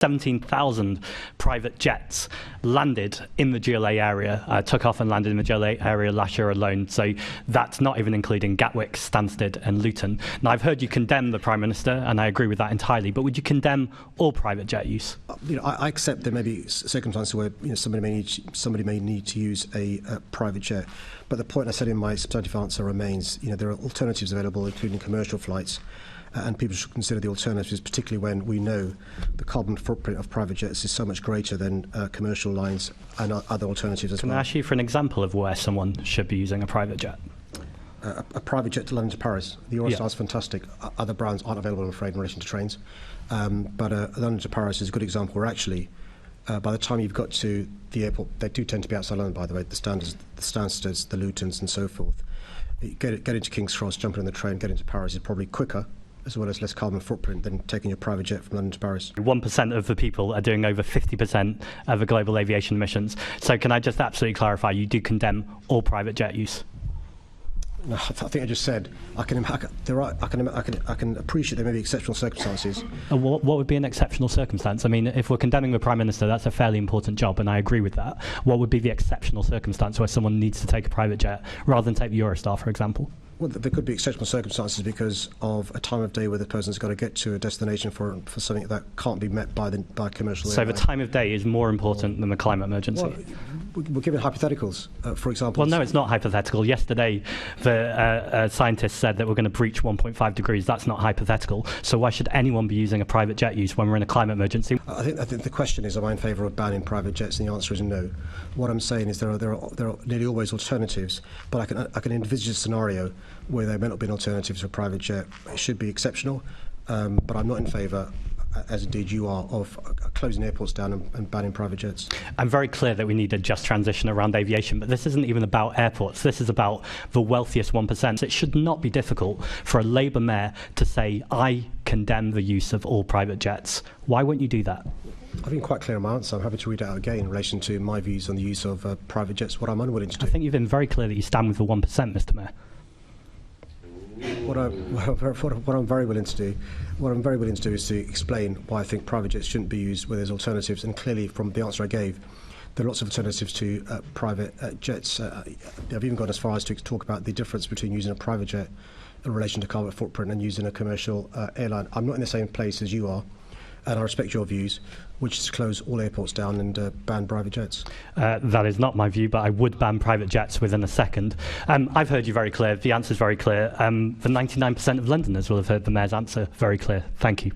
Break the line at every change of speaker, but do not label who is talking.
17,000 private jets landed in the GLA area, took off and landed in the GLA area last year alone. So that's not even including Gatwick, Stansted and Luton. Now, I've heard you condemn the Prime Minister, and I agree with that entirely, but would you condemn all private jet use?
I accept there may be circumstances where somebody may need to use a private jet. But the point I said in my substantive answer remains, there are alternatives available, including commercial flights. And people should consider the alternatives, particularly when we know the carbon footprint of private jets is so much greater than commercial lines and other alternatives as well.
Can I ask you for an example of where someone should be using a private jet?
A private jet to London to Paris. The Eurostar is fantastic. Other brands aren't available, I'm afraid, in relation to trains. But London to Paris is a good example where actually, by the time you've got to the airport, they do tend to be outside London, by the way, the Stansteds, the Lutons and so forth. Get into King's Cross, jump in the train, get into Paris is probably quicker, as well as less carbon footprint than taking your private jet from London to Paris.
1% of the people are doing over 50% of the global aviation emissions. So can I just absolutely clarify, you do condemn all private jet use?
No, I think I just said I can appreciate there may be exceptional circumstances.
And what would be an exceptional circumstance? I mean, if we're condemning the Prime Minister, that's a fairly important job, and I agree with that. What would be the exceptional circumstance where someone needs to take a private jet rather than take the Eurostar, for example?
Well, there could be exceptional circumstances because of a time of day where the person's got to get to a destination for something that can't be met by commercial
So
airline.
the time of day is more important than the climate emergency?
Well, we're given hypotheticals, for example.
Well, no, it's not hypothetical. Yesterday, the scientists said that we're going to breach 1.5 degrees. That's not hypothetical. So why should anyone be using a private jet use when we're in a climate emergency?
I think the question is, am I in favour of banning private jets? And the answer is no. What I'm saying is there are nearly always alternatives, but I can envisage a scenario where there may not be an alternative to a private jet. It should be exceptional, but I'm not in favour, as indeed you are, of closing airports down and banning private jets.
I'm very clear that we need a just transition around aviation, but this isn't even about airports. This is about the wealthiest 1%. It should not be difficult for a Labour mayor to say, I condemn the use of all private jets. Why won't you do that?
I've been quite clear in my answer. I'm happy to read it out again in relation to my views on the use of private jets, what I'm unwilling to do.
I think you've been very clear that you stand with the 1%, Mr Mayor.
What I'm very willing to do is to explain why I think private jets shouldn't be used where there's alternatives. And clearly, from the answer I gave, there are lots of alternatives to private jets. I've even gone as far as to talk about the difference between using a private jet in relation to carbon footprint and using a commercial airline. I'm not in the same place as you are, and I respect your views, which is to close all airports down and ban private jets.
That is not my view, but I would ban private jets within a second. I've heard you very clear. The answer is very clear. The 99% of Londoners will have heard the Mayor's answer very clear. Thank you.